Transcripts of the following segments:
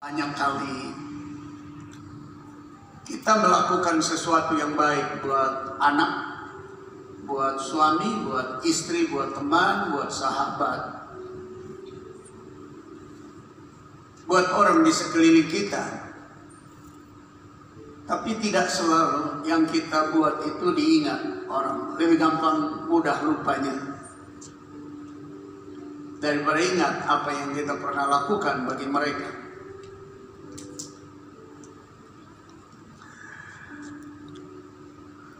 Banyak kali kita melakukan sesuatu yang baik buat anak, buat suami, buat istri, buat teman, buat sahabat, buat orang di sekeliling kita. Tapi tidak selalu yang kita buat itu diingat orang. Lebih gampang, mudah lupanya daripada ingat apa yang kita pernah lakukan bagi mereka.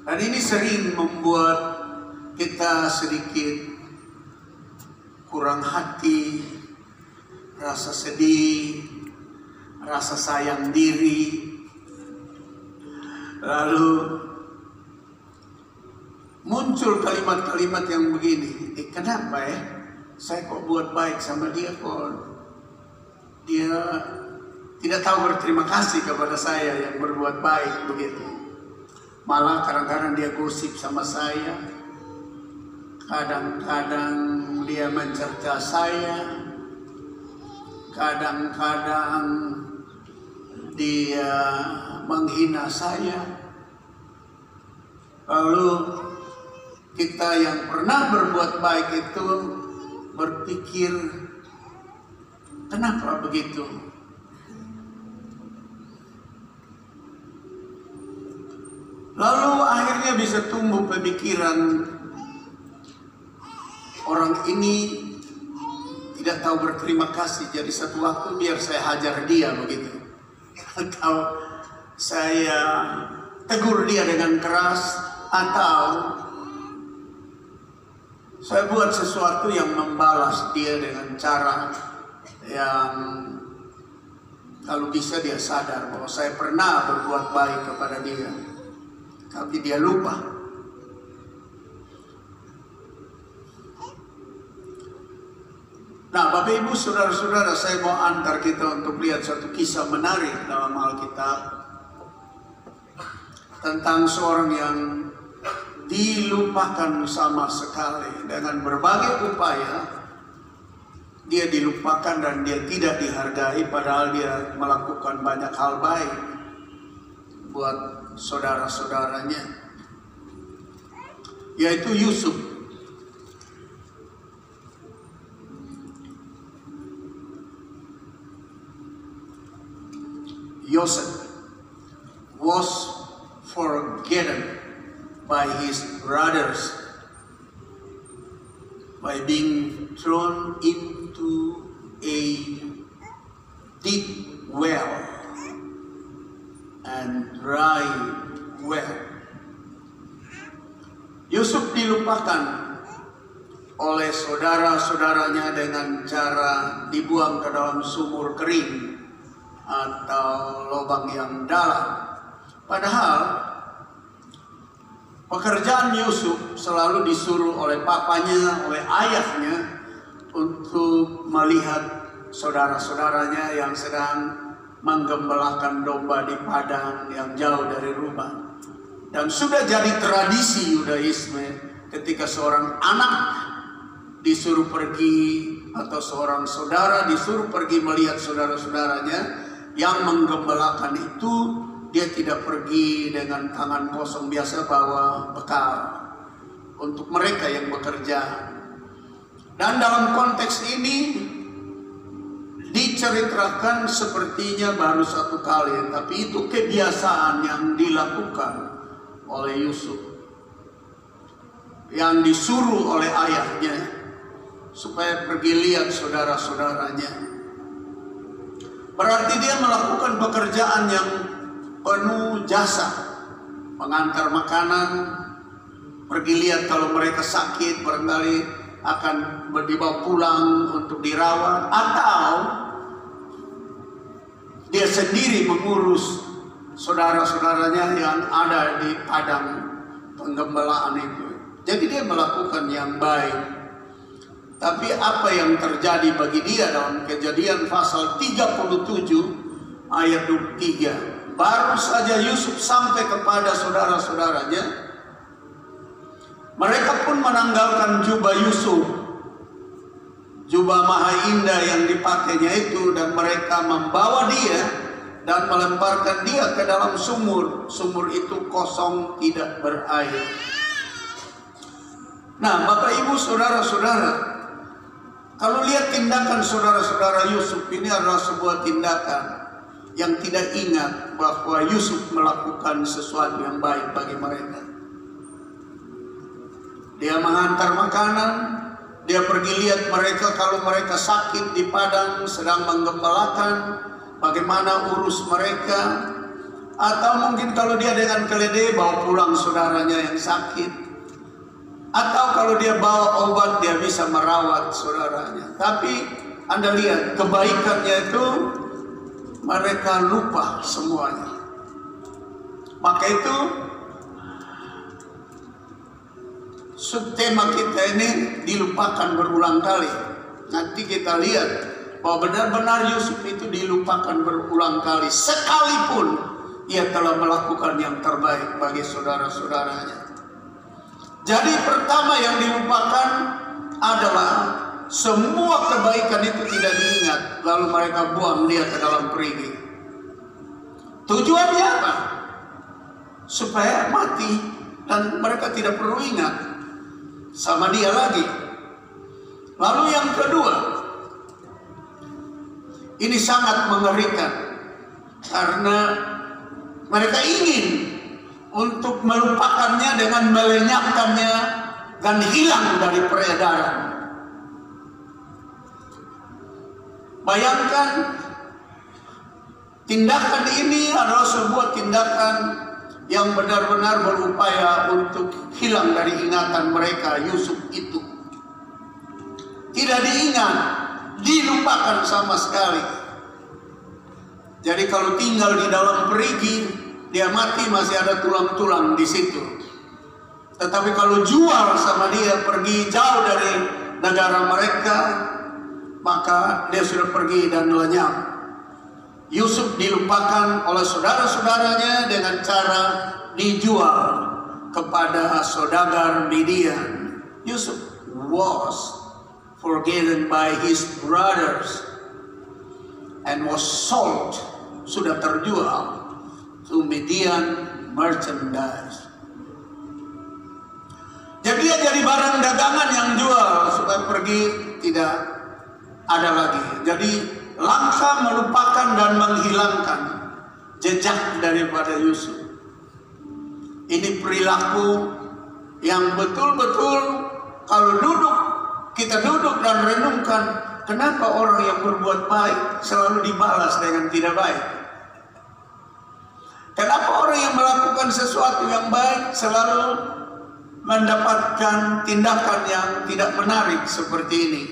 Dan ini sering membuat kita sedikit kurang hati, rasa sedih, rasa sayang diri. Lalu muncul kalimat-kalimat yang begini, kenapa ya saya kok buat baik sama dia, kok dia tidak tahu berterima kasih kepada saya yang berbuat baik begitu. Malah kadang-kadang dia gosip sama saya, kadang-kadang dia mencerca saya, kadang-kadang dia menghina saya. Lalu kita yang pernah berbuat baik itu berpikir, kenapa begitu? Lalu akhirnya bisa tumbuh pemikiran, orang ini tidak tahu berterima kasih, jadi satu waktu biar saya hajar dia begitu, atau saya tegur dia dengan keras, atau saya buat sesuatu yang membalas dia dengan cara yang kalau bisa dia sadar bahwa saya pernah berbuat baik kepada dia, tapi dia lupa. Nah, Bapak Ibu, saudara-saudara, saya mau antar kita untuk lihat satu kisah menarik dalam Alkitab tentang seorang yang dilupakan sama sekali. Dengan berbagai upaya dia dilupakan dan dia tidak dihargai, padahal dia melakukan banyak hal baik buat saudara-saudaranya, yaitu Yusuf. Joseph was forgotten by his brothers by being thrown into a deep well and dry well. Yusuf dilupakan oleh saudara-saudaranya dengan cara dibuang ke dalam sumur kering atau lubang yang dalam. Padahal pekerjaan Yusuf selalu disuruh oleh papanya, oleh ayahnya untuk melihat saudara-saudaranya yang sedang menggembalakan domba di padang yang jauh dari rumah. Dan sudah jadi tradisi Yudaisme, ketika seorang anak disuruh pergi atau seorang saudara disuruh pergi melihat saudara-saudaranya yang menggembalakan itu, dia tidak pergi dengan tangan kosong, biasa bawa bekal untuk mereka yang bekerja. Dan dalam konteks ini diceritakan sepertinya baru satu kali, tapi itu kebiasaan yang dilakukan oleh Yusuf, yang disuruh oleh ayahnya supaya pergi lihat saudara-saudaranya. Berarti dia melakukan pekerjaan yang penuh jasa, mengantar makanan, pergi lihat kalau mereka sakit, barangkali akan dibawa pulang untuk dirawat, atau dia sendiri mengurus saudara-saudaranya yang ada di padang penggembalaan itu. Jadi dia melakukan yang baik. Tapi apa yang terjadi bagi dia dalam Kejadian pasal 37 ayat 23, baru saja Yusuf sampai kepada saudara-saudaranya, mereka pun menanggalkan jubah Yusuf jubah maha indah yang dipakainya itu, dan mereka membawa dia dan melemparkan dia ke dalam sumur. Sumur itu kosong, tidak berair. Nah, Bapak Ibu, saudara-saudara, kalau lihat tindakan saudara-saudara Yusuf, ini adalah sebuah tindakan yang tidak ingat bahwa Yusuf melakukan sesuatu yang baik bagi mereka. Dia mengantar makanan, dia pergi lihat mereka kalau mereka sakit di padang sedang menggembalakan, bagaimana urus mereka. Atau mungkin kalau dia dengan keledai bawa pulang saudaranya yang sakit. Atau kalau dia bawa obat, dia bisa merawat saudaranya. Tapi Anda lihat kebaikannya itu, mereka lupa semuanya. Maka itu subtema kita ini dilupakan berulang kali. Nanti kita lihat bahwa benar-benar Yusuf itu dilupakan berulang kali, sekalipun ia telah melakukan yang terbaik bagi saudara-saudaranya. Jadi pertama yang dilupakan adalah semua kebaikan itu tidak diingat, lalu mereka buang dia ke dalam perigi. Tujuannya apa? Supaya mati dan mereka tidak perlu ingat sama dia lagi. Lalu yang kedua, ini sangat mengerikan karena mereka ingin untuk melupakannya dengan melenyapkannya dan hilang dari peredaran. Bayangkan, tindakan ini adalah sebuah tindakan yang benar-benar berupaya untuk hilang dari ingatan mereka. Yusuf itu tidak diingat, dilupakan sama sekali. Jadi kalau tinggal di dalam perigi, dia mati masih ada tulang-tulang di situ. Tetapi kalau jual sama dia, pergi jauh dari negara mereka, maka dia sudah pergi dan lenyap. Yusuf dilupakan oleh saudara-saudaranya dengan cara dijual kepada saudagar Midian. Yusuf was forgiven by his brothers and was sold, sudah terjual to Midian merchandise. Jadi dia jadi barang dagangan yang jual supaya pergi tidak ada lagi. Jadi langkah melupakan dan menghilangkan jejak daripada Yusuf. Ini perilaku yang betul-betul kalau kita duduk dan renungkan, kenapa orang yang berbuat baik selalu dibalas dengan tidak baik? Kenapa orang yang melakukan sesuatu yang baik selalu mendapatkan tindakan yang tidak menarik seperti ini?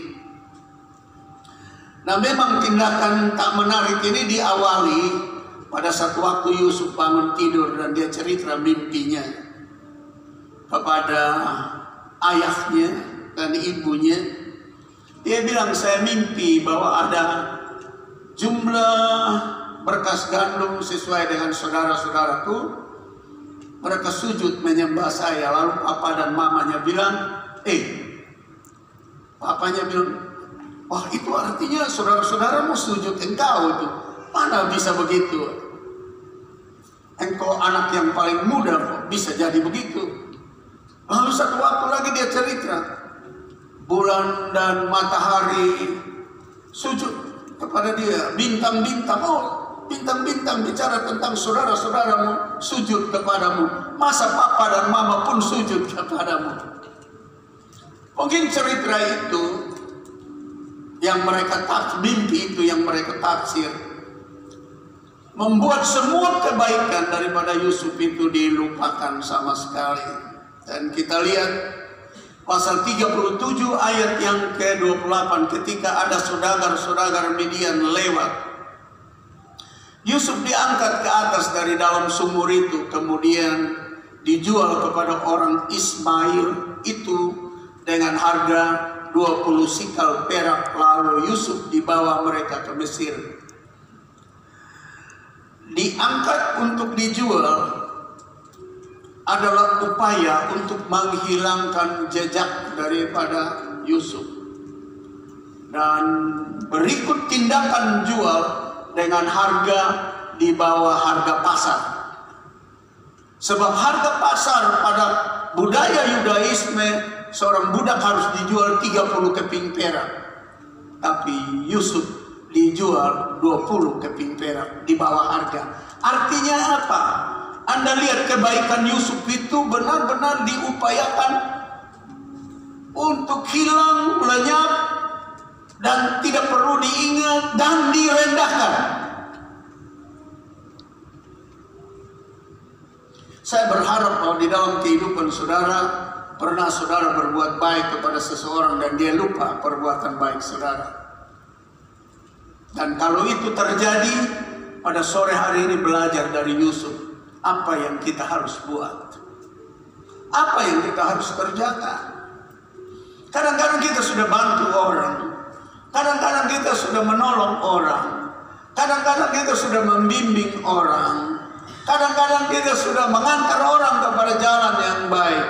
Nah, memang tindakan tak menarik ini diawali pada satu waktu Yusuf bangun tidur dan dia cerita mimpinya kepada ayahnya dan ibunya. Dia bilang, saya mimpi bahwa ada jumlah berkas gandum sesuai dengan saudara-saudaraku. Mereka sujud menyembah saya. Lalu papa dan mamanya bilang, papanya bilang, wah, itu artinya saudara-saudaramu sujud engkau itu. Mana bisa begitu? Engkau anak yang paling muda kok bisa jadi begitu. Lalu satu waktu lagi dia cerita, bulan dan matahari sujud kepada dia, bintang-bintang, bintang-bintang bicara tentang saudara-saudaramu sujud kepadamu. Masa papa dan mama pun sujud kepadamu? Mungkin cerita itu yang mereka mimpi itu yang mereka tafsir, membuat semua kebaikan daripada Yusuf itu dilupakan sama sekali. Dan kita lihat pasal 37 ayat yang ke-28, ketika ada saudagar-saudagar Midian lewat, Yusuf diangkat ke atas dari dalam sumur itu, kemudian dijual kepada orang Ismail itu dengan harga 20 sikal perak. Lalu Yusuf dibawa mereka ke Mesir. Diangkat untuk dijual adalah upaya untuk menghilangkan jejak daripada Yusuf. Dan berikut tindakan jual dengan harga di bawah harga pasar. Sebab harga pasar pada budaya Yudaisme, seorang budak harus dijual 30 keping perak. Tapi Yusuf dijual 20 keping perak di bawah harga. Artinya apa? Anda lihat kebaikan Yusuf itu benar-benar diupayakan untuk hilang, lenyap, dan tidak perlu diingat dan direndahkan. Saya berharap bahwa di dalam kehidupan saudara, pernah saudara berbuat baik kepada seseorang dan dia lupa perbuatan baik saudara. Dan kalau itu terjadi, pada sore hari ini belajar dari Yusuf, apa yang kita harus buat, apa yang kita harus kerjakan. Kadang-kadang kita sudah bantu orang, kadang-kadang kita sudah menolong orang, kadang-kadang kita sudah membimbing orang, kadang-kadang kita sudah mengantar orang kepada jalan yang baik.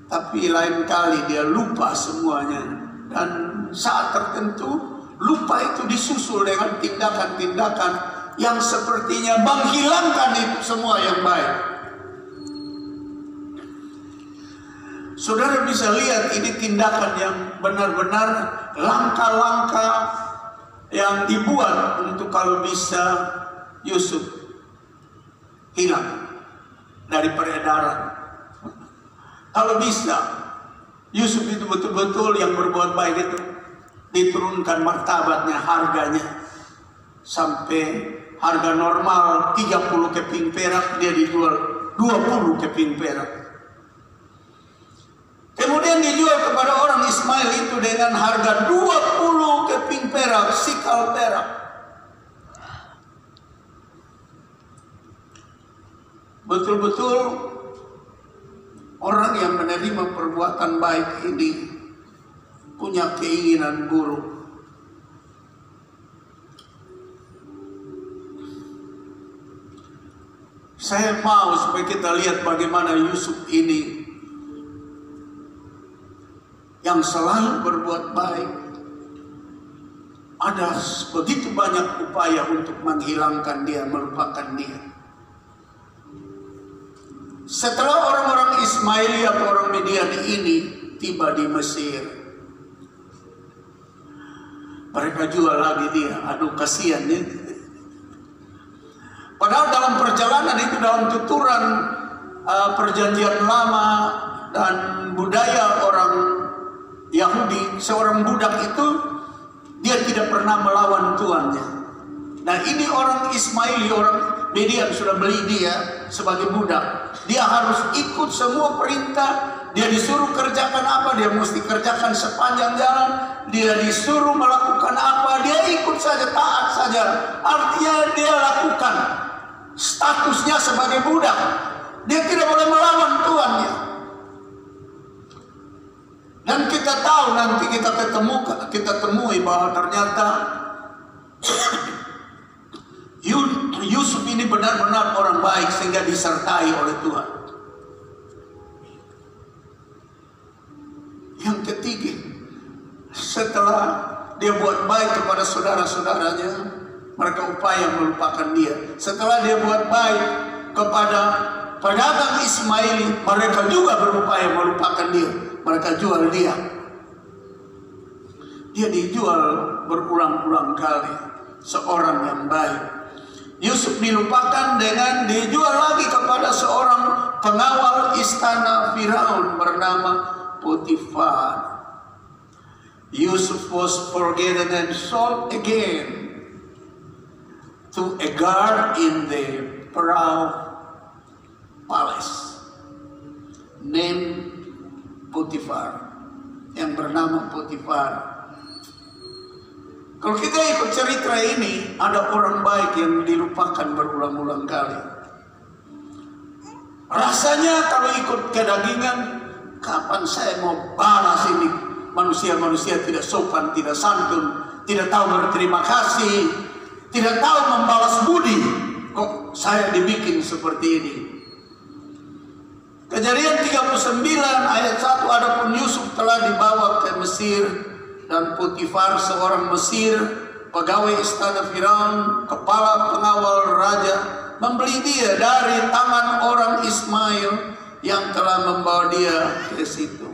Tapi lain kali dia lupa semuanya. Dan saat tertentu lupa itu disusul dengan tindakan-tindakan yang sepertinya menghilangkan itu semua yang baik. Saudara bisa lihat ini tindakan yang benar-benar langkah-langkah yang dibuat untuk kalau bisa Yusuf hilang dari peredaran. Kalau bisa Yusuf itu betul-betul yang berbuat baik itu diturunkan martabatnya, harganya sampai harga normal 30 keping perak dia dijual 20 keping perak. Kemudian dijual kepada orang Ismail itu dengan harga 20 keping perak, sikal perak. Betul-betul orang yang menerima perbuatan baik ini punya keinginan buruk. Saya mau supaya kita lihat bagaimana Yusuf ini yang selalu berbuat baik. Ada begitu banyak upaya untuk menghilangkan dia, melupakan dia. Setelah orang-orang Ismaili atau orang Midian ini tiba di Mesir, mereka jual lagi dia. Aduh, kasihan ya. Padahal dalam perjalanan itu, dalam tuturan perjanjian lama dan budaya orang Yahudi, seorang budak itu dia tidak pernah melawan tuannya. Nah, ini orang Ismaili, orang Midian sudah beli dia sebagai budak. Dia harus ikut semua perintah. Dia disuruh kerjakan apa, dia mesti kerjakan sepanjang jalan. Dia disuruh melakukan apa, dia ikut saja, taat saja. Artinya dia lakukan. Statusnya sebagai budak, dia tidak boleh melawan tuannya. Dan kita tahu nanti kita temui bahwa ternyata Yusuf ini benar-benar orang baik sehingga disertai oleh Tuhan. Yang ketiga, setelah dia buat baik kepada saudara-saudaranya, mereka upaya melupakan dia. Setelah dia buat baik kepada pedagang Ismaili, mereka juga berupaya melupakan dia. Mereka jual dia. Dia dijual berulang-ulang kali. Seorang yang baik. Yusuf dilupakan dengan dijual lagi kepada seorang pengawal istana Firaun bernama Potifar. Yusuf was forgotten and sold again to a guard in the Pharaoh palace named Potifar, yang bernama Potifar. Kalau kita ikut cerita ini, ada orang baik yang dilupakan berulang-ulang kali. Rasanya kalau ikut kedagingan, kapan saya mau balas ini manusia-manusia tidak sopan, tidak santun, tidak tahu berterima kasih, tidak tahu membalas budi. Kok saya dibikin seperti ini? Kejadian 39 ayat 1, adapun Yusuf telah dibawa ke Mesir Dan Potifar seorang Mesir, pegawai istana Firaun, kepala pengawal raja, membeli dia dari tangan orang Ismail yang telah membawa dia ke situ.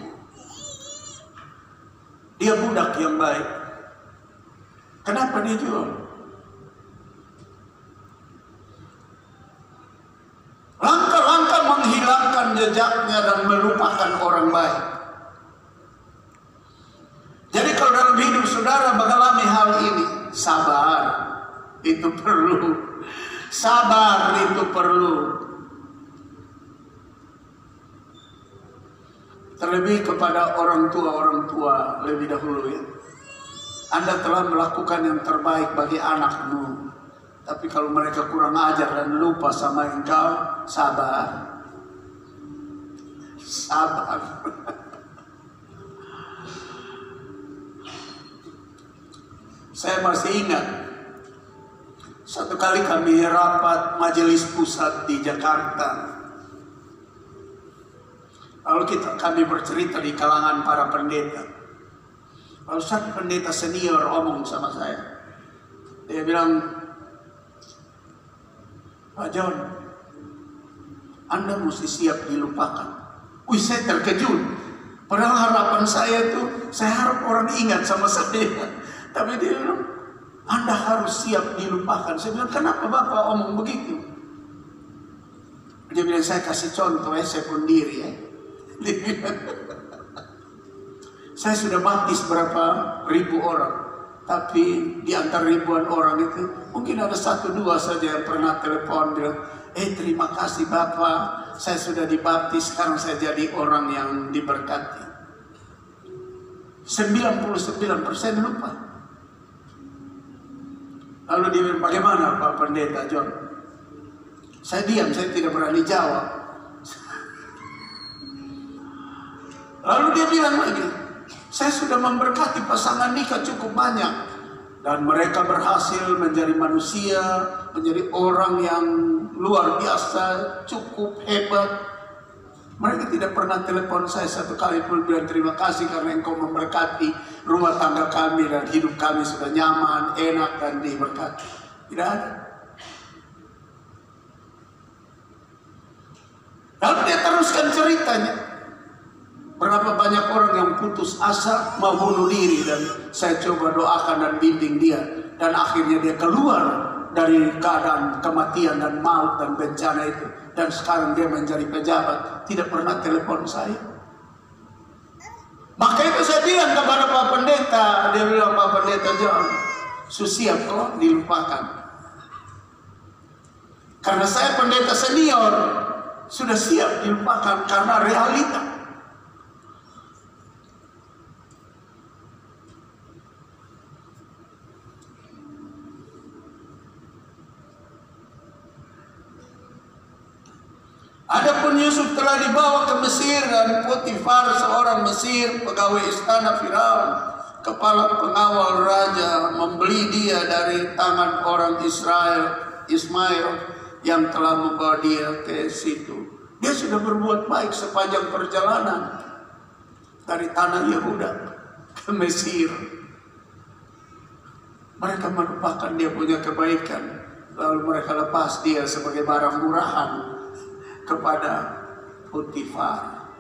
Dia budak yang baik. Kenapa dia jual? Langkah-langkah menghilangkan jejaknya dan melupakan orang baik. Jadi kalau dalam hidup saudara mengalami hal ini, sabar itu perlu. Sabar itu perlu. Terlebih kepada orang tua lebih dahulu ya. Anda telah melakukan yang terbaik bagi anakmu, tapi kalau mereka kurang ajar dan lupa sama engkau, sabar. Sabar. Saya masih ingat satu kali kami rapat majelis pusat di Jakarta. Lalu kami bercerita di kalangan para pendeta. Lalu satu pendeta senior omong sama saya. Dia bilang, Pak John, Anda mesti siap dilupakan. Wih, saya terkejut. Padahal harapan saya itu, saya harap orang ingat sama saya. Tapi dia bilang, Anda harus siap dilupakan. Saya bilang, kenapa Bapak omong begitu? Dia bilang, saya kasih contoh ya, saya pun diri ya. Saya sudah baptis berapa ribu orang, tapi di antara ribuan orang itu mungkin ada 1-2 saja yang pernah telepon bilang, terima kasih Bapak, saya sudah dibaptis, sekarang saya jadi orang yang diberkati. 99% lupa. Lalu dia bilang, bagaimana Pak Pendeta John? Saya diam, saya tidak berani jawab. Lalu dia bilang lagi, saya sudah memberkati pasangan nikah cukup banyak. Dan mereka berhasil menjadi manusia, menjadi orang yang luar biasa, cukup hebat. Mereka tidak pernah telepon saya satu kali pun bilang terima kasih karena engkau memberkati rumah tangga kami dan hidup kami sudah nyaman, enak dan diberkati. Tidak ada. Lalu dia teruskan ceritanya. Berapa banyak orang yang putus asa mau bunuh diri dan saya coba doakan dan bimbing dia. Dan akhirnya dia keluar dari keadaan kematian dan maut dan bencana itu. Dan sekarang dia menjadi pejabat. Tidak pernah telepon saya. Maka itu saya bilang kepada Pak Pendeta. Dia bilang, Pak Pendeta John, siap kok dilupakan. Karena saya pendeta senior, sudah siap dilupakan karena realita. Adapun Yusuf telah dibawa ke Mesir dan Potifar seorang Mesir, pegawai istana Firaun, kepala pengawal raja, membeli dia dari tangan orang Ismail yang telah membawa dia ke situ. Dia sudah berbuat baik sepanjang perjalanan dari tanah Yehuda ke Mesir. Mereka melupakan dia punya kebaikan, lalu mereka lepas dia sebagai barang murahan kepada Potifar.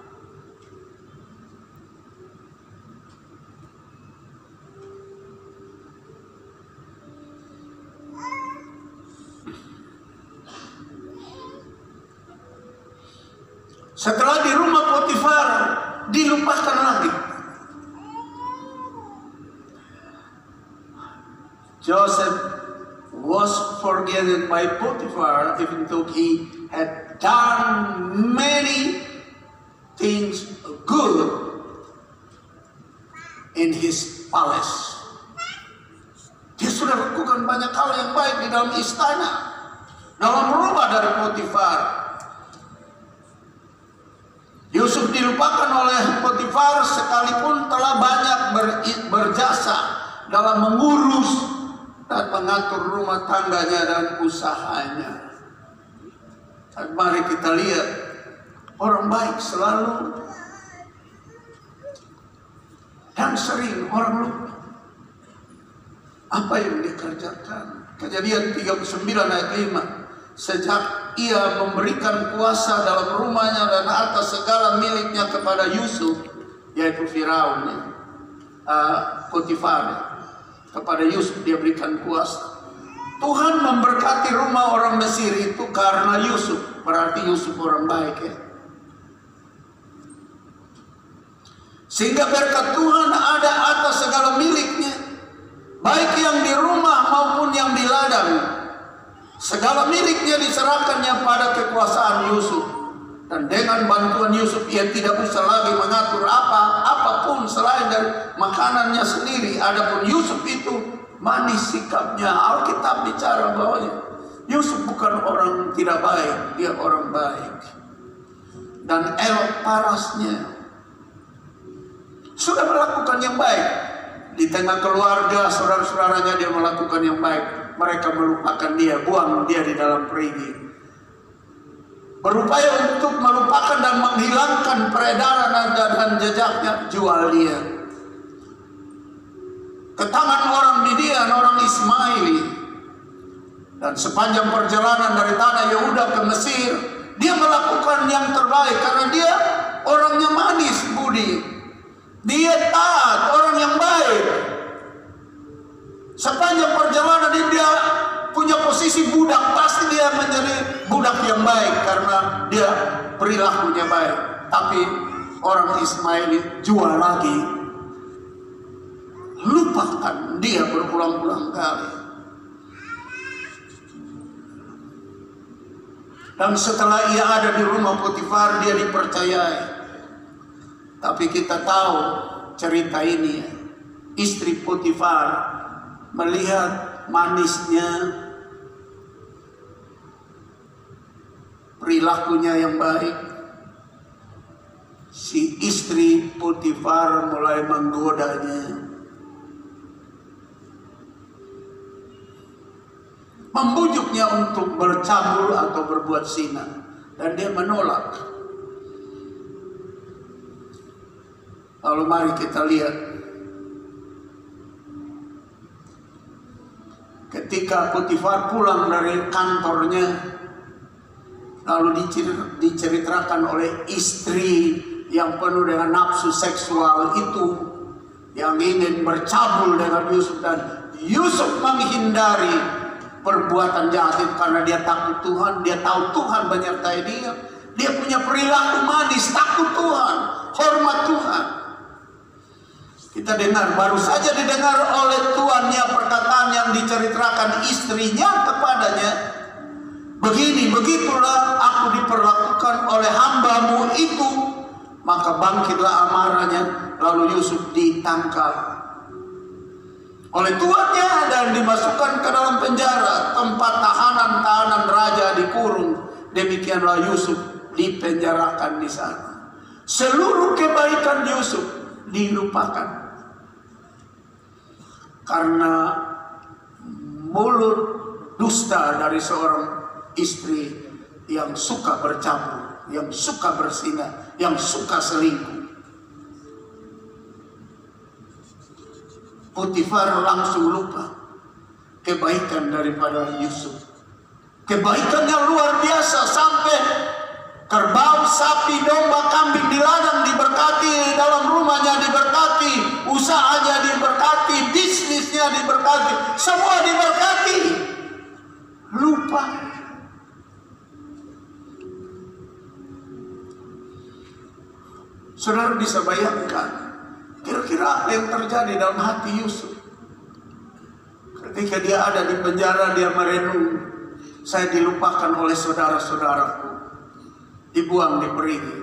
Setelah di rumah Potifar, dilupakan lagi. Joseph was forgotten by Potifar even though he had done many things good in his palace. Dia sudah lakukan banyak hal yang baik di dalam istana, dalam rumah dari Potifar. Yusuf dilupakan oleh Potifar sekalipun telah banyak berjasa dalam mengurus dan mengatur rumah tangganya dan usahanya. Mari kita lihat, orang baik selalu Dan sering orang lupa apa yang dikerjakan. Kejadian 39 ayat 5. Sejak ia memberikan kuasa dalam rumahnya dan atas segala miliknya kepada Yusuf, yaitu Firaun, Potifar, kepada Yusuf dia berikan kuasa. Tuhan memberkati rumah orang Mesir itu karena Yusuf. Berarti Yusuf orang baik, ya. Sehingga berkat Tuhan ada atas segala miliknya, baik yang di rumah maupun yang di ladang. Segala miliknya diserahkannya pada kekuasaan Yusuf. Dan dengan bantuan Yusuf ia tidak usah lagi mengatur apapun selain dari makanannya sendiri. Adapun Yusuf itu manis sikapnya. Alkitab bicara bahwa Yusuf bukan orang tidak baik, dia orang baik. Dan elok parasnya. Sudah melakukan yang baik. Di tengah keluarga, saudara-saudaranya dia melakukan yang baik. Mereka melupakan dia, buang dia di dalam perigi. Berupaya untuk melupakan dan menghilangkan peredaran dan jejaknya, jual dia ke tangan orang Midian, orang Ismaili. Dan sepanjang perjalanan dari tanah Yehuda ke Mesir, dia melakukan yang terbaik karena dia orangnya manis budi. Dia taat, orang yang baik. Sepanjang perjalanan dia punya posisi budak, pasti dia menjadi budak yang baik karena dia perilakunya baik. Tapi orang Ismaili jual lagi, lupakan dia berulang-ulang kali. Dan setelah ia ada di rumah Potifar, dia dipercayai. Tapi kita tahu cerita ini, istri Potifar melihat manisnya, perilakunya yang baik, si istri Potifar mulai menggodanya, membujuknya untuk bercambul atau berbuat zina, dan dia menolak. Lalu mari kita lihat ketika Potifar pulang dari kantornya, lalu diceritakan oleh istri yang penuh dengan nafsu seksual itu, yang ingin bercabul dengan Yusuf, dan Yusuf menghindari perbuatan jahat itu karena dia takut Tuhan. Dia tahu Tuhan menyertai dia. Dia punya perilaku manis, takut Tuhan, hormat Tuhan. Kita dengar, baru saja didengar oleh tuannya perkataan yang diceritakan istrinya kepadanya. Begini, begitulah aku diperlakukan oleh hambamu itu. Maka bangkitlah amarahnya, lalu Yusuf ditangkap oleh tuannya dan dimasukkan ke dalam penjara, tempat tahanan raja dikurung. Demikianlah Yusuf dipenjarakan di sana. Seluruh kebaikan Yusuf dilupakan karena mulut dusta dari seorang istri yang suka bercabul, yang suka berzina, yang suka selingkuh. Potifar langsung lupa kebaikan daripada Yusuf. Kebaikannya luar biasa, sampai kerbau, sapi, domba, kambing di ladang diberkati, dalam rumahnya diberkati, usahanya diberkati, bisnisnya diberkati, semua diberkati. Lupa. Saudara bisa bayangkan kira-kira apa yang terjadi dalam hati Yusuf ketika dia ada di penjara. Dia merenung, saya dilupakan oleh saudara-saudaraku, dibuang di perigi.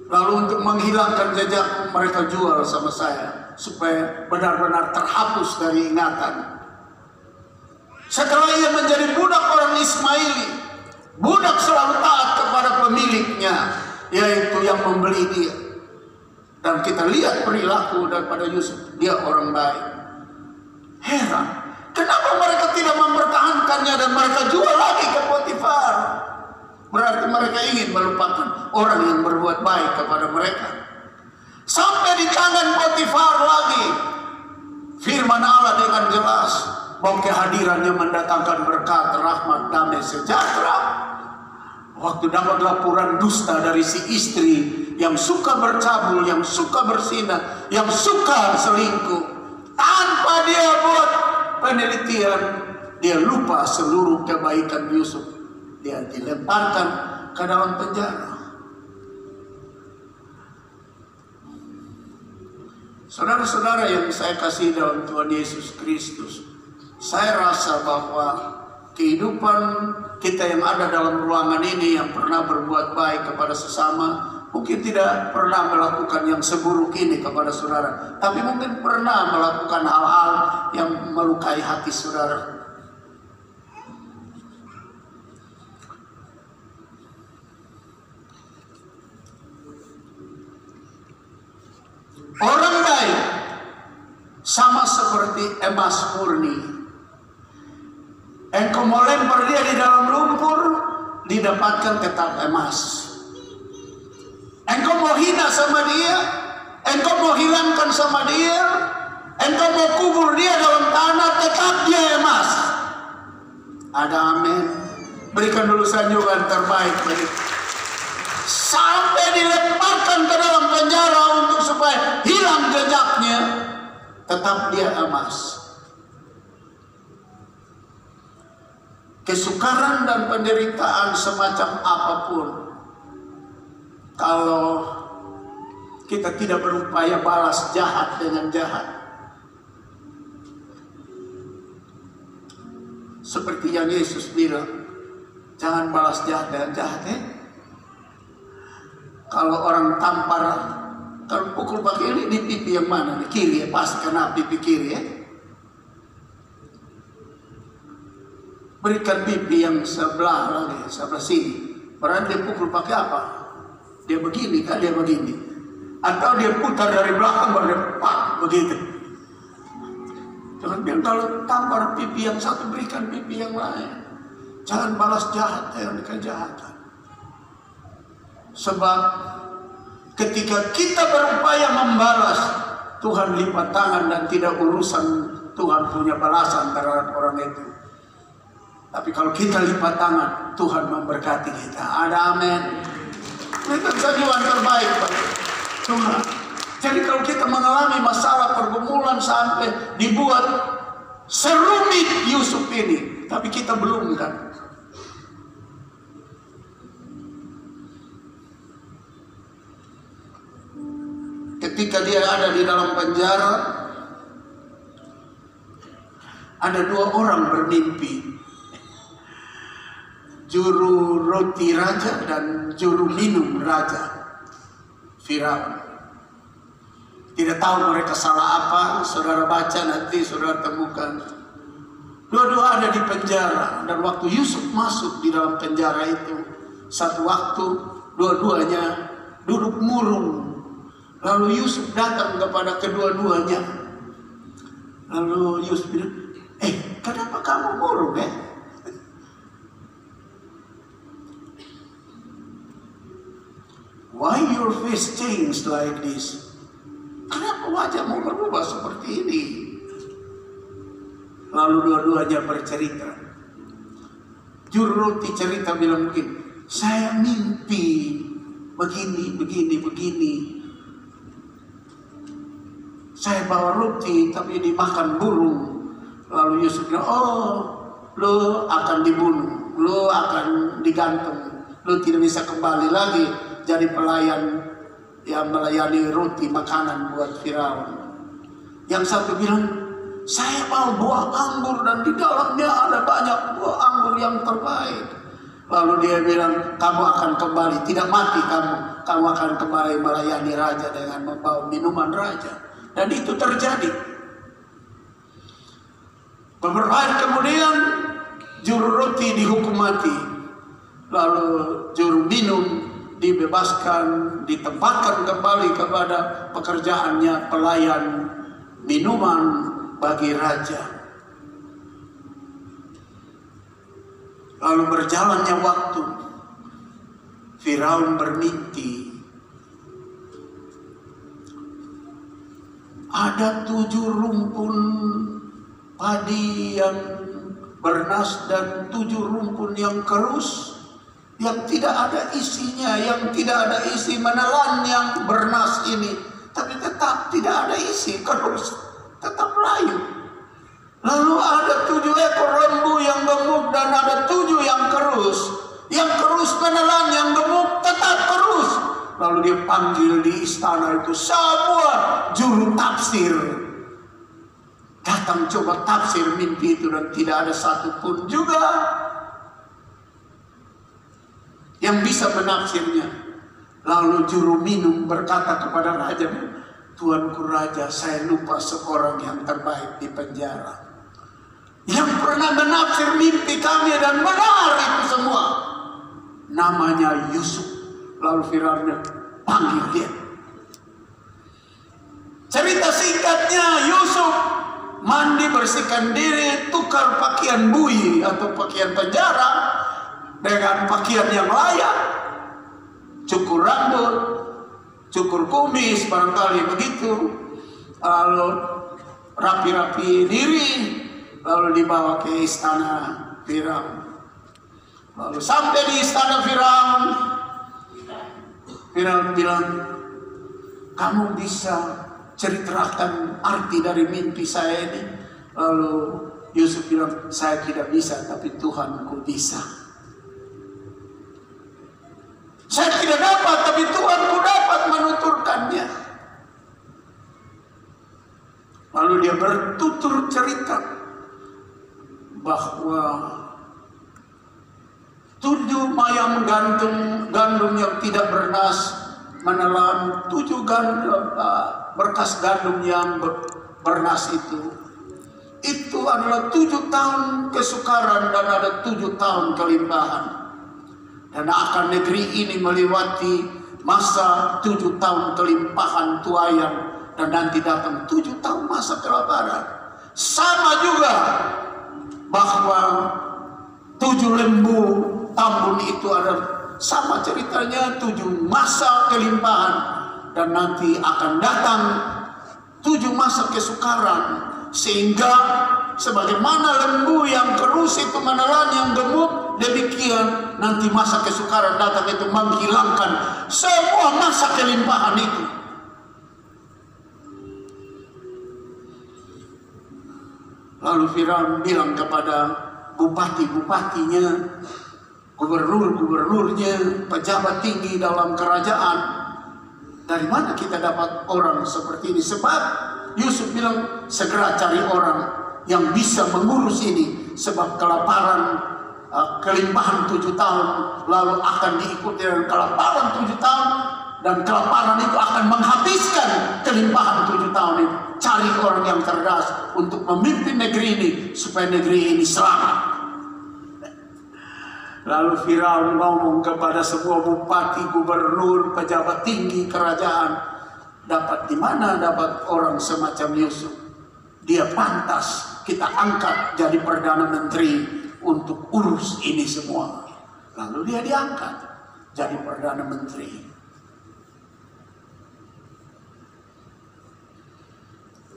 Lalu untuk menghilangkan jejak, mereka jual sama saya supaya benar-benar terhapus dari ingatan. Setelah ia menjadi budak orang Ismaili, budak selalu taat kepada pemiliknya, yaitu yang membeli dia. Dan kita lihat perilaku daripada Yusuf, dia orang baik. Heran, kenapa mereka tidak mempertahankannya dan mereka jual lagi ke Potifar? Berarti mereka ingin melupakan orang yang berbuat baik kepada mereka. Sampai di tangan Potifar lagi. Firman Allah dengan jelas bahwa kehadirannya mendatangkan berkat, rahmat, damai, sejahtera. Waktu dapat laporan dusta dari si istri yang suka bercabul, yang suka bersinah, yang suka selingkuh, tanpa dia buat penelitian, dia lupa seluruh kebaikan Yusuf. Dia dilemparkan ke dalam penjara. Saudara-saudara yang saya kasih dalam Tuhan Yesus Kristus, saya rasa bahwa kehidupan kita yang ada dalam ruangan ini yang pernah berbuat baik kepada sesama, mungkin tidak pernah melakukan yang seburuk ini kepada saudara, tapi mungkin pernah melakukan hal-hal yang melukai hati saudara. Orang baik sama seperti emas murni. Engkau mau lempar dia di dalam lumpur, didapatkan tetap emas. Engkau mau hina sama dia, engkau mau hilangkan sama dia, engkau mau kubur dia dalam tanah, tetap dia emas. Ada amin. Berikan dulu sanjungan terbaik bagi. Sampai dilemparkan ke dalam penjara untuk supaya hilang jejaknya, tetap dia emas. Kesukaran dan penderitaan semacam apapun, kalau kita tidak berupaya balas jahat dengan jahat, seperti yang Yesus bilang, jangan balas jahat dengan jahat, Kalau orang tampar, kalau pukul pakai ini di pipi yang mana? Di kiri ya, pasti kena pipi kiri ya. Berikan pipi yang sebelah lagi, sebelah sini. Berarti dia pukul pakai apa? Dia begini kan, dia begini. Atau dia putar dari belakang baru dia pak, begitu. Jangan bilang kalau tampar pipi yang satu, berikan pipi yang lain. Jangan balas jahat dengan kejahatan. Sebab ketika kita berupaya membalas, Tuhan lipat tangan dan tidak urusan Tuhan punya balasan terhadap orang itu. Tapi kalau kita lipat tangan, Tuhan memberkati kita. Ada amin. Itu tujuan terbaik bagi Tuhan. Jadi kalau kita mengalami masalah pergumulan sampai dibuat serumit Yusuf ini, tapi kita belum kan. Ketika dia ada di dalam penjara, ada dua orang bermimpi. Juru roti raja dan juru minum raja Firaun. Tidak tahu mereka salah apa, saudara baca nanti saudara temukan. Dua-dua ada di penjara, dan waktu Yusuf masuk di dalam penjara itu, satu waktu dua-duanya duduk murung. Lalu Yusuf datang kepada kedua-duanya. Lalu Yusuf bilang, kenapa kamu murung Why your face changed like this? Kenapa wajahmu berubah seperti ini? Lalu dua-duanya bercerita. Juru roti cerita bilang begini, saya mimpi begini. Saya bawa roti tapi dimakan burung. Lalu Yusuf bilang, lo akan dibunuh, lo akan digantung, lo tidak bisa kembali lagi jadi pelayan yang melayani roti makanan buat Firaun. Yang satu bilang, saya mau buah anggur dan di dalamnya ada banyak buah anggur yang terbaik. Lalu dia bilang, kamu akan kembali, tidak mati kamu akan kembali melayani raja dengan membawa minuman raja. Dan itu terjadi. Beberapa hari kemudian juru roti dihukum mati. Lalu juru minum dibebaskan, ditempatkan kembali kepada pekerjaannya pelayan minuman bagi raja. Lalu berjalannya waktu, Firaun bermimpi ada 7 rumpun padi yang bernas dan 7 rumpun yang kerus, yang tidak ada isinya, yang tidak ada isi. Menelan yang bernas ini, tapi tetap tidak ada isi, kerus, tetap layu. Lalu ada 7 ekor lembu yang gemuk dan ada 7 yang kerus. Yang kerus menelan, yang gemuk tetap kerus. Lalu dia panggil di istana itu semua juru tafsir. Datang coba tafsir mimpi itu, dan tidak ada satupun juga yang bisa menafsirnya. Lalu juru minum berkata kepada raja, "Tuanku raja, saya lupa seorang yang terbaik di penjara, yang pernah menafsir mimpi kami dan benar itu semua. Namanya Yusuf." Lalu Firaun panggil dia. Cerita singkatnya, Yusuf mandi, bersihkan diri, tukar pakaian bui atau pakaian penjara dengan pakaian yang layak, cukur rambut, cukur kumis, barangkali begitu, lalu rapi-rapi diri, lalu dibawa ke istana Firaun. Lalu sampai di istana Firaun, Firaun bilang, "Kamu bisa ceritakan arti dari mimpi saya ini?" Lalu Yusuf bilang, "Saya tidak bisa, tapi Tuhanku bisa. Saya tidak dapat, tapi Tuhanku dapat menuturkannya." Lalu dia bertutur cerita bahwa 7 mayam gandum yang tidak bernas menelan 7 berkas gandum yang bernas itu adalah 7 tahun kesukaran dan ada 7 tahun kelimpahan. Dan akan negeri ini melewati masa 7 tahun kelimpahan tuaian, dan nanti datang 7 tahun masa kelaparan. Sama juga bahwa 7 lembu tambun itu adalah sama ceritanya, 7 masa kelimpahan, dan nanti akan datang 7 masa kesukaran. Sehingga sebagaimana lembu yang kerus itu menelan yang gemuk, demikian nanti masa kesukaran datang itu menghilangkan semua masa kelimpahan itu. Lalu Firaun bilang kepada bupati-bupatinya, gubernur-gubernurnya, pejabat tinggi dalam kerajaan, "Dari mana kita dapat orang seperti ini?" Sebab Yusuf bilang, "Segera cari orang yang bisa mengurus ini, sebab kelaparan kelimpahan 7 tahun lalu akan diikuti dengan kelaparan 7 tahun, dan kelaparan itu akan menghabiskan kelimpahan 7 tahun itu. Cari orang yang cerdas untuk memimpin negeri ini supaya negeri ini selamat." Lalu Firaun ngomong kepada semua bupati, gubernur, pejabat tinggi kerajaan, "Dapat di mana dapat orang semacam Yusuf? Dia pantas kita angkat jadi perdana menteri untuk urus ini semua." Lalu dia diangkat jadi perdana menteri.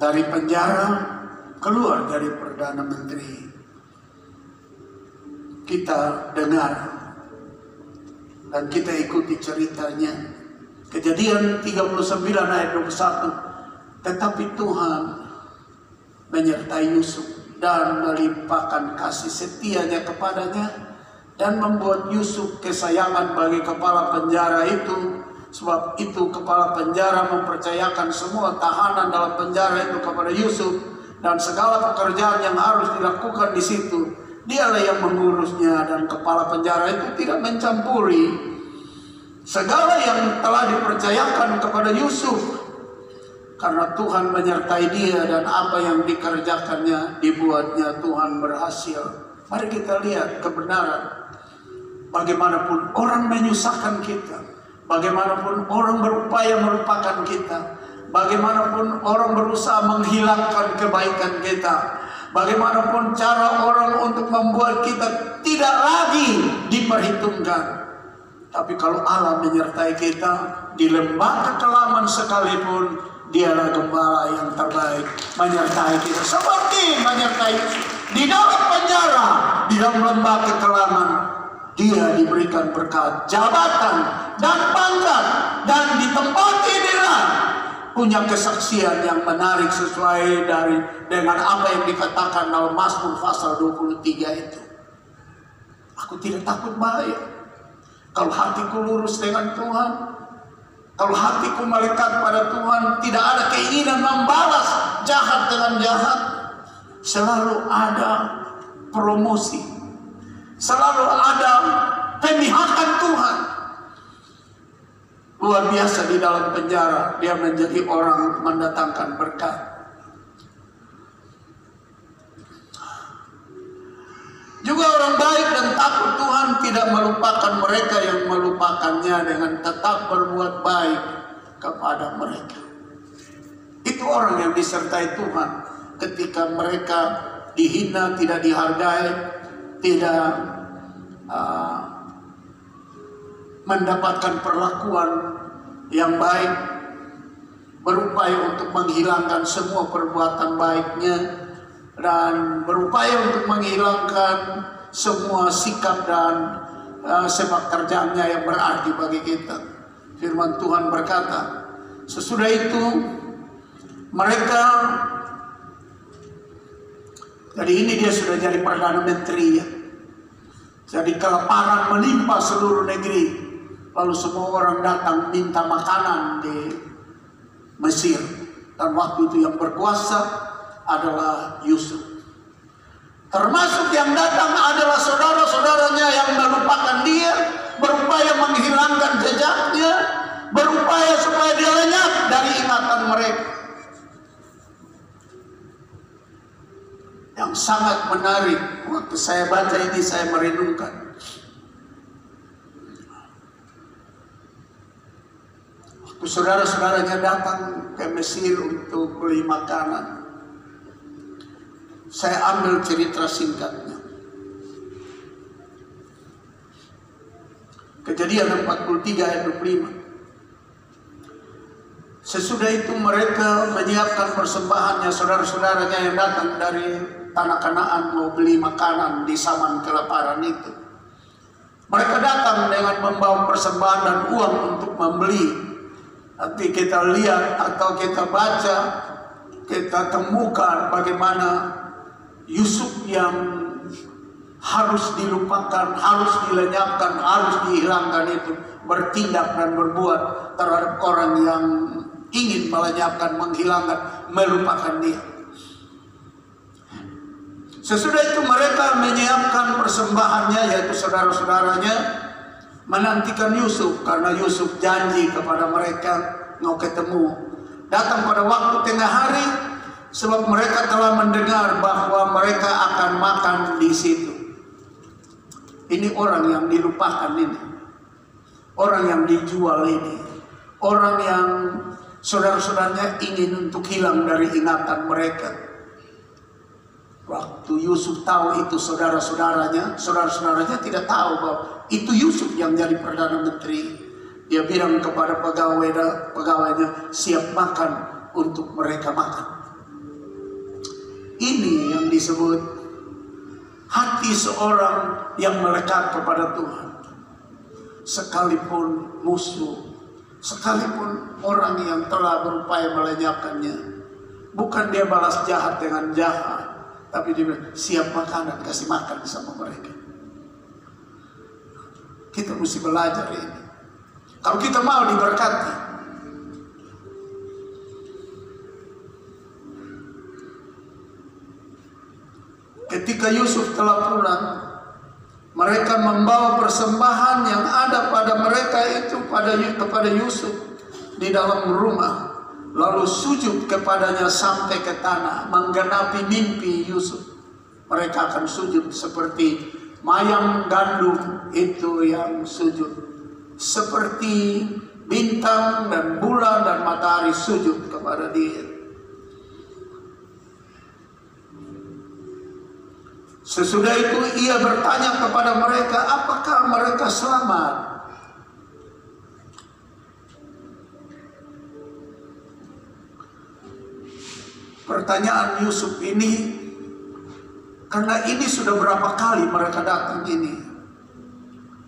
Dari penjara keluar jadi perdana menteri. Kita dengar dan kita ikuti ceritanya. Kejadian 39 ayat 21. Tetapi Tuhan menyertai Yusuf dan melimpahkan kasih setianya kepadanya, dan membuat Yusuf kesayangan bagi kepala penjara itu. Sebab itu kepala penjara mempercayakan semua tahanan dalam penjara itu kepada Yusuf, dan segala pekerjaan yang harus dilakukan di situ dialah yang mengurusnya, dan kepala penjara itu tidak mencampuri segala yang telah dipercayakan kepada Yusuf, karena Tuhan menyertai dia, dan apa yang dikerjakannya dibuatnya Tuhan berhasil. Mari kita lihat kebenaran. Bagaimanapun orang menyusahkan kita, bagaimanapun orang berupaya melupakan kita, bagaimanapun orang berusaha menghilangkan kebaikan kita, bagaimanapun cara orang untuk membuat kita tidak lagi diperhitungkan, tapi kalau Allah menyertai kita di lembah kekelaman sekalipun, Dialah gembala yang terbaik menyertai kita, seperti menyertai Yusuf di dalam penjara, di dalam lembah kekelaman. Dia diberikan berkat, jabatan, dan pangkat, dan ditempati dengan punya kesaksian yang menarik sesuai dengan apa yang dikatakan dalam Mazmur pasal 23 itu. Aku tidak takut bahaya kalau hatiku lurus dengan Tuhan. Kalau hatiku melekat pada Tuhan, tidak ada keinginan membalas jahat dengan jahat. Selalu ada promosi, selalu ada pemihakan Tuhan. Luar biasa, di dalam penjara dia menjadi orang mendatangkan berkat. Juga orang baik dan takut Tuhan tidak melupakan mereka yang melupakannya dengan tetap berbuat baik kepada mereka. Itu orang yang disertai Tuhan ketika mereka dihina, tidak dihargai, tidak mendapatkan perlakuan yang baik, berupaya untuk menghilangkan semua perbuatan baiknya, dan berupaya untuk menghilangkan semua sikap dan sepak terjangnya yang berarti bagi kita. Firman Tuhan berkata, sesudah itu mereka, jadi ini dia sudah jadi Perdana Menteri ya. Jadi kelaparan menimpa seluruh negeri. Lalu semua orang datang minta makanan di Mesir. Dan waktu itu yang berkuasa adalah Yusuf. Termasuk yang datang adalah saudara-saudaranya yang melupakan dia, berupaya menghilangkan jejaknya, berupaya supaya dia lenyap dari ingatan mereka. Yang sangat menarik, waktu saya baca ini saya merenungkan. Waktu saudara-saudaranya datang ke Mesir untuk beli makanan, saya ambil cerita singkatnya. Kejadian 43 ayat 25. Sesudah itu mereka menyiapkan persembahannya, saudara-saudaranya yang datang dari tanah Kanaan mau beli makanan di zaman kelaparan itu. Mereka datang dengan membawa persembahan dan uang untuk membeli. Nanti kita lihat atau kita baca, kita temukan bagaimana Yusuf yang harus dilupakan, harus dilenyapkan, harus dihilangkan itu bertindak dan berbuat terhadap orang yang ingin melenyapkan, menghilangkan, melupakan dia. Sesudah itu mereka menyiapkan persembahannya, yaitu saudara-saudaranya menantikan Yusuf, karena Yusuf janji kepada mereka mau ketemu. Datang pada waktu tengah hari, sebab mereka telah mendengar bahwa mereka akan makan di situ. Ini orang yang dilupakan ini, orang yang dijual ini, orang yang saudara-saudaranya ingin untuk hilang dari ingatan mereka. Waktu Yusuf tahu itu saudara-saudaranya tidak tahu bahwa itu Yusuf yang jadi Perdana Menteri. Dia bilang kepada pegawainya, siap makan untuk mereka makan. Ini yang disebut hati seorang yang melekat kepada Tuhan. Sekalipun musuh, sekalipun orang yang telah berupaya melenyapkannya, bukan dia balas jahat dengan jahat, tapi dia bilang, siap makan dan kasih makan sama mereka. Kita mesti belajar ini. Kalau kita mau diberkati, ketika Yusuf telah pulang, mereka membawa persembahan yang ada pada mereka itu kepada Yusuf di dalam rumah, lalu sujud kepadanya sampai ke tanah, menggenapi mimpi Yusuf. Mereka akan sujud seperti mayang gandum itu yang sujud, seperti bintang dan bulan dan matahari sujud kepada dia. Sesudah itu ia bertanya kepada mereka, apakah mereka selamat? pertanyaan Yusuf ini, karena ini sudah berapa kali mereka datang ini.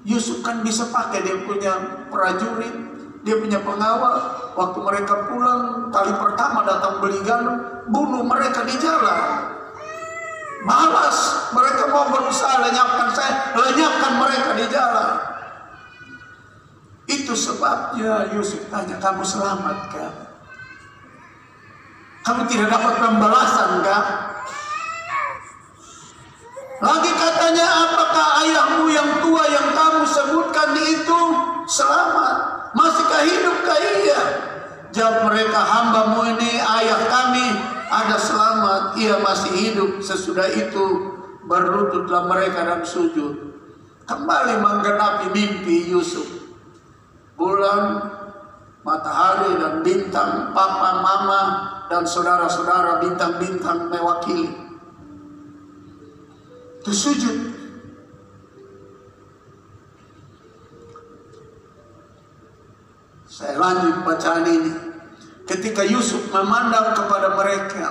Yusuf kan bisa pakai, dia punya prajurit, dia punya pengawal. Waktu mereka pulang, kali pertama datang beli gandum, bunuh mereka di jalan. Malas, mereka mau berusaha lenyapkan saya, lenyapkan mereka di jalan. Itu sebabnya Yusuf tanya, kamu selamat kah? Kamu tidak dapat pembalasan kah? Lagi katanya, apakah ayahmu yang tua yang kamu sebutkan itu selamat? Masihkah hidupkah ia? Jawab mereka, hambamu ini ayah kami ada selamat, ia masih hidup. Sesudah itu berlututlah mereka dan sujud. Kembali menggenapi mimpi Yusuf. Bulan, matahari dan bintang, papa, mama dan saudara-saudara bintang-bintang mewakili. Itu sujud. Saya lanjut bacaan ini. Ketika Yusuf memandang kepada mereka,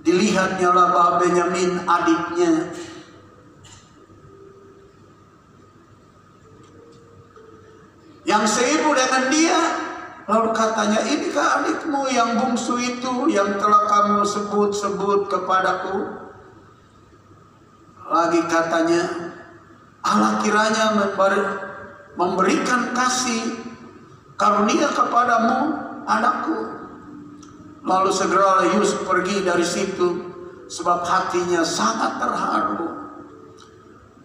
dilihatnya lah Benyamin adiknya. Yang seibu dengan dia, lalu katanya, inikah adikmu yang bungsu itu yang telah kamu sebut-sebut kepadaku? Lagi katanya, Allah kiranya memberikan kasih karunia kepadamu, anakku. Lalu segeralah Yusuf pergi dari situ, sebab hatinya sangat terharu,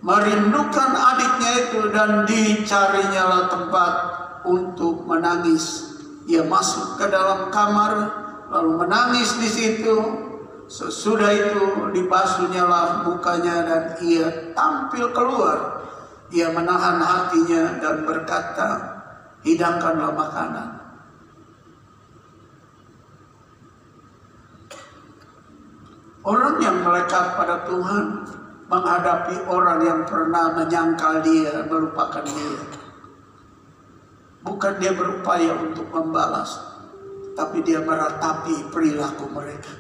merindukan adiknya itu, dan dicarinya lah tempat untuk menangis. Ia masuk ke dalam kamar, lalu menangis di situ. Sesudah itu dibasuhnya lah mukanya dan ia tampil keluar. Ia menahan hatinya dan berkata, hidangkanlah makanan. Orang yang melekat pada Tuhan menghadapi orang yang pernah menyangkal dia, melupakan dia. Bukan dia berupaya untuk membalas, tapi dia meratapi perilaku mereka.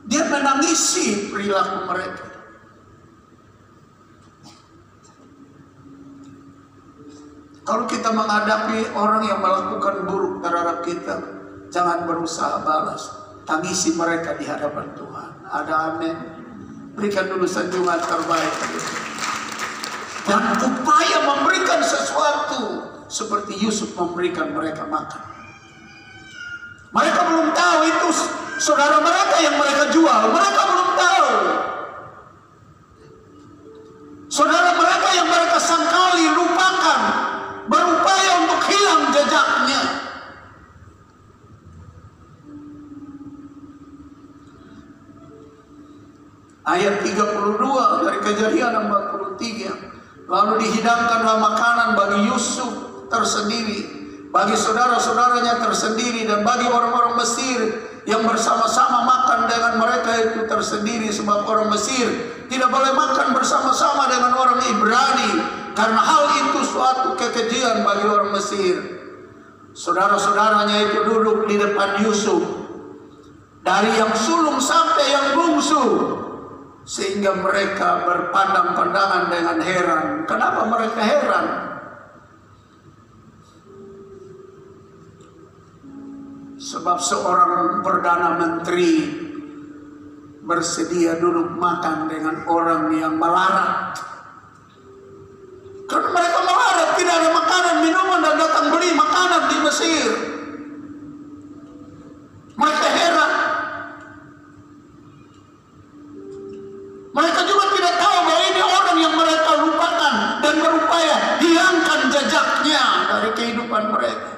Dia menangisi perilaku mereka. Kalau kita menghadapi orang yang melakukan buruk terhadap kita, jangan berusaha balas. Tangisi mereka di hadapan Tuhan. Ada amin. Berikan dulu sanjungan terbaik. Dan upaya memberikan sesuatu seperti Yusuf memberikan mereka makan. Mereka belum tahu itu saudara mereka yang mereka jual. Mereka belum tahu. Saudara mereka yang mereka sangkali, lupakan, berupaya untuk hilang jejaknya. Ayat 32 dari Kejadian 43. Lalu dihidangkanlah makanan bagi Yusuf tersendiri, bagi saudara-saudaranya tersendiri, dan bagi orang-orang Mesir yang bersama-sama makan dengan mereka itu tersendiri. Sebab orang Mesir tidak boleh makan bersama-sama dengan orang Ibrani, karena hal itu suatu kekejian bagi orang Mesir. Saudara-saudaranya itu duduk di depan Yusuf, dari yang sulung sampai yang bungsu, sehingga mereka berpandang-pandangan dengan heran. Kenapa mereka heran? Sebab seorang perdana menteri bersedia duduk makan dengan orang yang melarat. Karena mereka melarat, tidak ada makanan, minuman, dan datang beli makanan di Mesir. Mereka heran. Mereka juga tidak tahu bahwa ini orang yang mereka lupakan dan berupaya hilangkan jejaknya dari kehidupan mereka.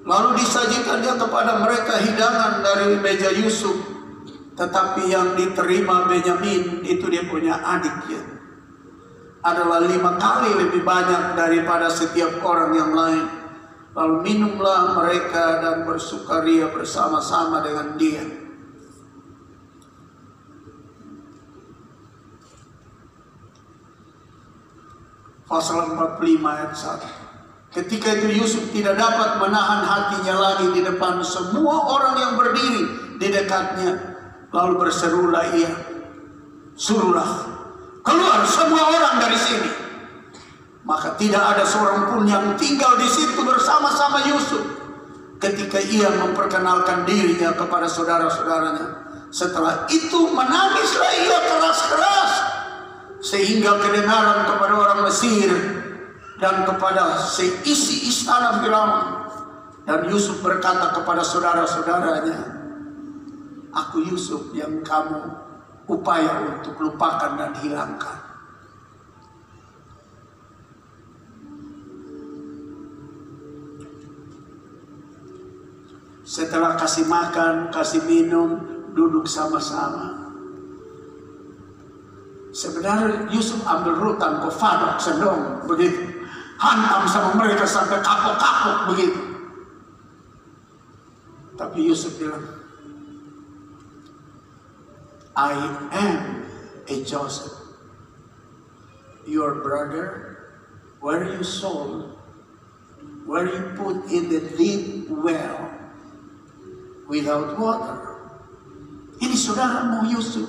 Lalu disajikannya kepada mereka hidangan dari meja Yusuf. Tetapi yang diterima Benyamin, itu dia punya adiknya, adalah 5 kali lebih banyak daripada setiap orang yang lain. Lalu minumlah mereka dan bersukaria bersama-sama dengan dia. Pasal 45 ayat 1. Ketika itu Yusuf tidak dapat menahan hatinya lagi di depan semua orang yang berdiri di dekatnya. Lalu berserulah ia, suruhlah keluar semua orang dari sini. Maka tidak ada seorang pun yang tinggal di situ bersama-sama Yusuf. Ketika ia memperkenalkan dirinya kepada saudara-saudaranya. Setelah itu menangislah ia keras-keras. Sehingga kedengaran kepada orang Mesir dan kepada seisi istana Firaun. Dan Yusuf berkata kepada saudara-saudaranya, aku Yusuf yang kamu upaya untuk lupakan dan hilangkan. Setelah kasih makan, kasih minum, duduk sama-sama. Sebenarnya Yusuf ambil rutan ke Fadok Sedong begitu. Hantam sama mereka sampai kapok-kapok begitu. Tapi Yusuf bilang, I am a Joseph, your brother, where you sold, where you put in the deep well without water. Ini saudaramu Yusuf,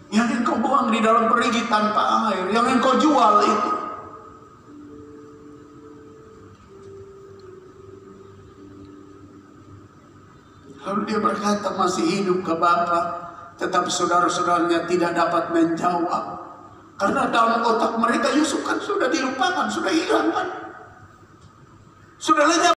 yang engkau buang di dalam perigi tanpa air, yang engkau jual itu. Lalu dia berkata masih hidup ke Bapa, tetapi saudara-saudaranya tidak dapat menjawab. Karena dalam otak mereka Yusuf kan sudah dilupakan, sudah hilang kan. Sudah lenyap.